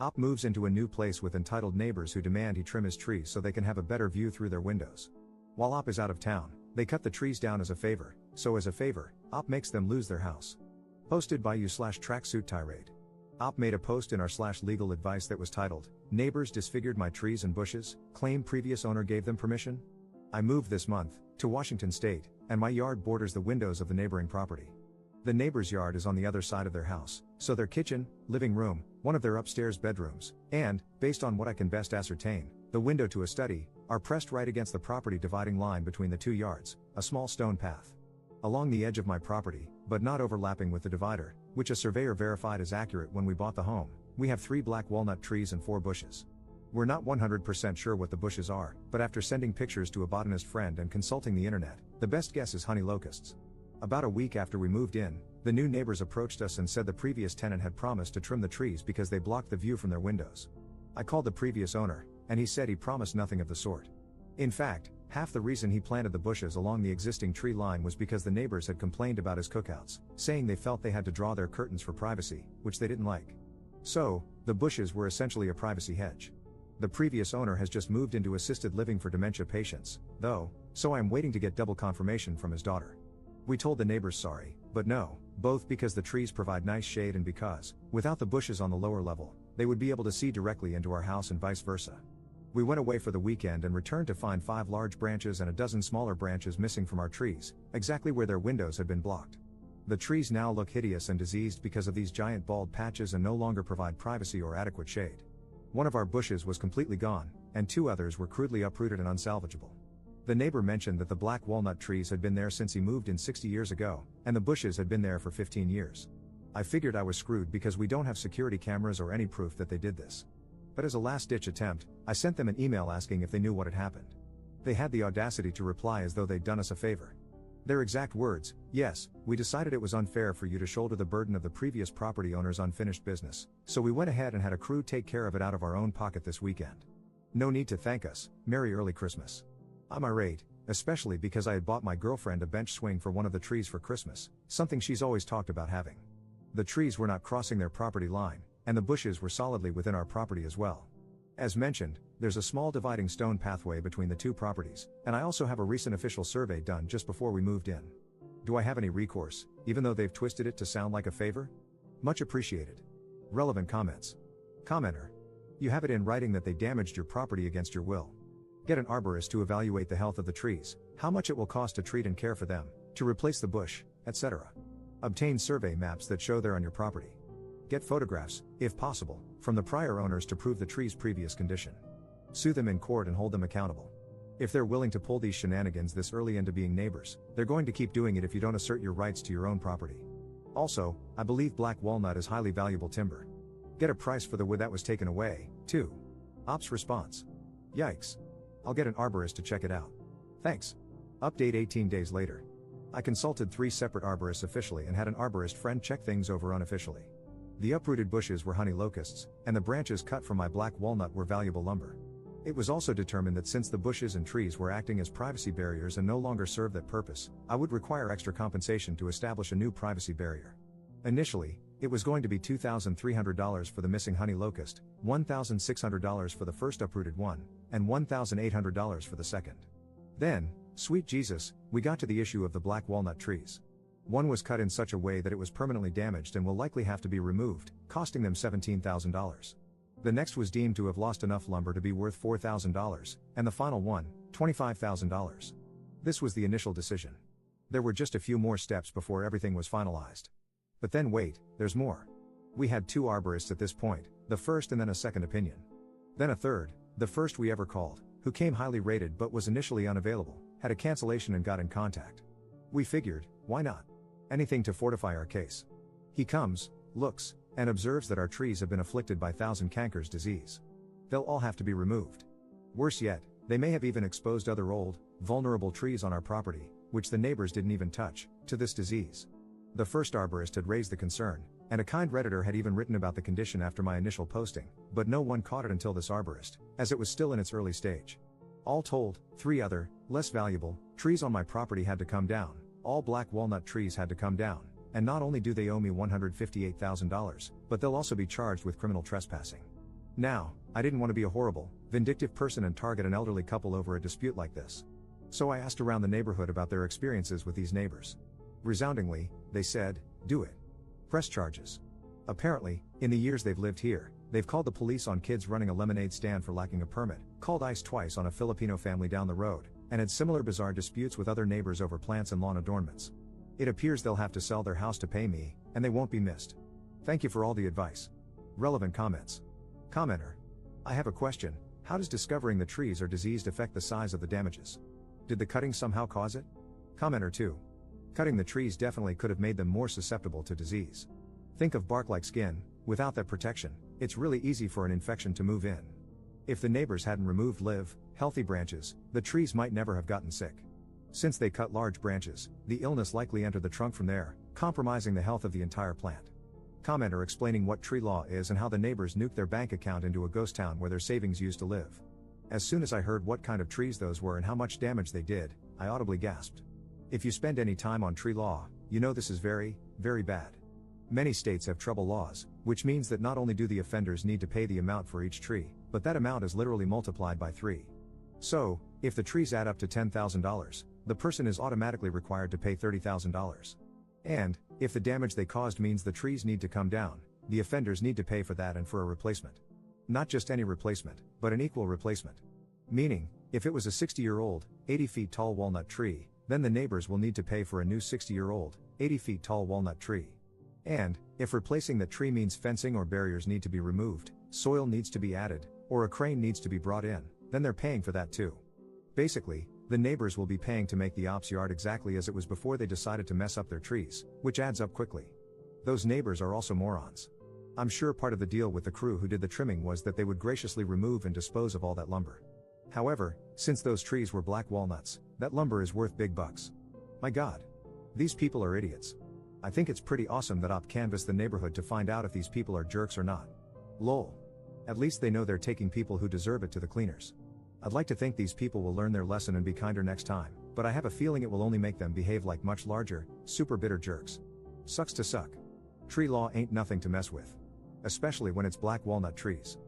Op moves into a new place with entitled neighbors who demand he trim his trees so they can have a better view through their windows. While Op is out of town, they cut the trees down as a favor, so as a favor, Op makes them lose their house. Posted by you/tracksuit tirade. Op made a post in our/legal advice that was titled, "Neighbors disfigured my trees and bushes, claim previous owner gave them permission?" I moved this month, to Washington State, and my yard borders the windows of the neighboring property. The neighbor's yard is on the other side of their house, so their kitchen, living room, one of their upstairs bedrooms, and, based on what I can best ascertain, the window to a study, are pressed right against the property dividing line between the two yards, a small stone path. Along the edge of my property, but not overlapping with the divider, which a surveyor verified is accurate when we bought the home, we have 3 black walnut trees and 4 bushes. We're not 100% sure what the bushes are, but after sending pictures to a botanist friend and consulting the internet, the best guess is honey locusts. About a week after we moved in, the new neighbors approached us and said the previous tenant had promised to trim the trees because they blocked the view from their windows. I called the previous owner, and he said he promised nothing of the sort. In fact, half the reason he planted the bushes along the existing tree line was because the neighbors had complained about his cookouts, saying they felt they had to draw their curtains for privacy, which they didn't like. So, the bushes were essentially a privacy hedge. The previous owner has just moved into assisted living for dementia patients, though, so I am waiting to get double confirmation from his daughter. We told the neighbors sorry, but no, both because the trees provide nice shade and because, without the bushes on the lower level, they would be able to see directly into our house and vice versa. We went away for the weekend and returned to find 5 large branches and a dozen smaller branches missing from our trees, exactly where their windows had been blocked. The trees now look hideous and diseased because of these giant bald patches and no longer provide privacy or adequate shade. One of our bushes was completely gone, and 2 others were crudely uprooted and unsalvageable. The neighbor mentioned that the black walnut trees had been there since he moved in 60 years ago, and the bushes had been there for 15 years. I figured I was screwed because we don't have security cameras or any proof that they did this. But as a last-ditch attempt, I sent them an email asking if they knew what had happened. They had the audacity to reply as though they'd done us a favor. Their exact words, "Yes, we decided it was unfair for you to shoulder the burden of the previous property owner's unfinished business, so we went ahead and had a crew take care of it out of our own pocket this weekend. No need to thank us, Merry Early Christmas." I'm irate, especially because I had bought my girlfriend a bench swing for one of the trees for Christmas, something she's always talked about having. The trees were not crossing their property line, and the bushes were solidly within our property as well. As mentioned, there's a small dividing stone pathway between the 2 properties, and I also have a recent official survey done just before we moved in. Do I have any recourse, even though they've twisted it to sound like a favor? Much appreciated. Relevant comments. Commenter. You have it in writing that they damaged your property against your will. Get an arborist to evaluate the health of the trees, how much it will cost to treat and care for them, to replace the bush, etc. Obtain survey maps that show they're on your property. Get photographs, if possible, from the prior owners to prove the tree's previous condition. Sue them in court and hold them accountable. If they're willing to pull these shenanigans this early into being neighbors, they're going to keep doing it if you don't assert your rights to your own property. Also, I believe black walnut is highly valuable timber. Get a price for the wood that was taken away, too. Op's response. Yikes. I'll get an arborist to check it out. Thanks. Update 18 days later. I consulted 3 separate arborists officially and had an arborist friend check things over unofficially. The uprooted bushes were honey locusts, and the branches cut from my black walnut were valuable lumber. It was also determined that since the bushes and trees were acting as privacy barriers and no longer serve that purpose, I would require extra compensation to establish a new privacy barrier. Initially, it was going to be $2,300 for the missing honey locust, $1,600 for the first uprooted one, and $1,800 for the second. Then, sweet Jesus, we got to the issue of the black walnut trees. One was cut in such a way that it was permanently damaged and will likely have to be removed, costing them $17,000. The next was deemed to have lost enough lumber to be worth $4,000, and the final one, $25,000. This was the initial decision. There were just a few more steps before everything was finalized. But then wait, there's more. We had 2 arborists at this point, the first and then a second opinion. Then a third, the first we ever called, who came highly rated but was initially unavailable, had a cancellation and got in contact. We figured, why not? Anything to fortify our case. He comes, looks, and observes that our trees have been afflicted by thousand cankers disease. They'll all have to be removed. Worse yet, they may have even exposed other old, vulnerable trees on our property, which the neighbors didn't even touch, to this disease. The first arborist had raised the concern, and a kind Redditor had even written about the condition after my initial posting, but no one caught it until this arborist, as it was still in its early stage. All told, 3 other, less valuable, trees on my property had to come down, all black walnut trees had to come down, and not only do they owe me $158,000, but they'll also be charged with criminal trespassing. Now, I didn't want to be a horrible, vindictive person and target an elderly couple over a dispute like this. So I asked around the neighborhood about their experiences with these neighbors. Resoundingly, they said, "Do it. Press charges." Apparently, in the years they've lived here, they've called the police on kids running a lemonade stand for lacking a permit, called ICE twice on a Filipino family down the road, and had similar bizarre disputes with other neighbors over plants and lawn adornments. It appears they'll have to sell their house to pay me, and they won't be missed. Thank you for all the advice. Relevant comments. Commenter. I have a question. How does discovering the trees are diseased affect the size of the damages? Did the cutting somehow cause it? Commenter 2. Cutting the trees definitely could have made them more susceptible to disease. Think of bark-like skin. Without that protection, it's really easy for an infection to move in. If the neighbors hadn't removed live, healthy branches, the trees might never have gotten sick. Since they cut large branches, the illness likely entered the trunk from there, compromising the health of the entire plant. Commenter explaining what tree law is and how the neighbors nuked their bank account into a ghost town where their savings used to live. As soon as I heard what kind of trees those were and how much damage they did, I audibly gasped. If you spend any time on tree law, you know this is very, very bad. Many states have trouble laws, which means that not only do the offenders need to pay the amount for each tree, but that amount is literally multiplied by 3. So, if the trees add up to $10,000, the person is automatically required to pay $30,000. And, if the damage they caused means the trees need to come down, the offenders need to pay for that and for a replacement. Not just any replacement, but an equal replacement. Meaning, if it was a 60-year-old, 80 feet tall walnut tree, then the neighbors will need to pay for a new 60-year-old, 80 feet tall walnut tree. And, if replacing that tree means fencing or barriers need to be removed, soil needs to be added, or a crane needs to be brought in, then they're paying for that too. Basically, the neighbors will be paying to make the ops yard exactly as it was before they decided to mess up their trees, which adds up quickly. Those neighbors are also morons. I'm sure part of the deal with the crew who did the trimming was that they would graciously remove and dispose of all that lumber. However, since those trees were black walnuts, that lumber is worth big bucks. My God. These people are idiots. I think it's pretty awesome that OP canvassed the neighborhood to find out if these people are jerks or not. Lol. At least they know they're taking people who deserve it to the cleaners. I'd like to think these people will learn their lesson and be kinder next time, but I have a feeling it will only make them behave like much larger, super bitter jerks. Sucks to suck. Tree law ain't nothing to mess with. Especially when it's black walnut trees.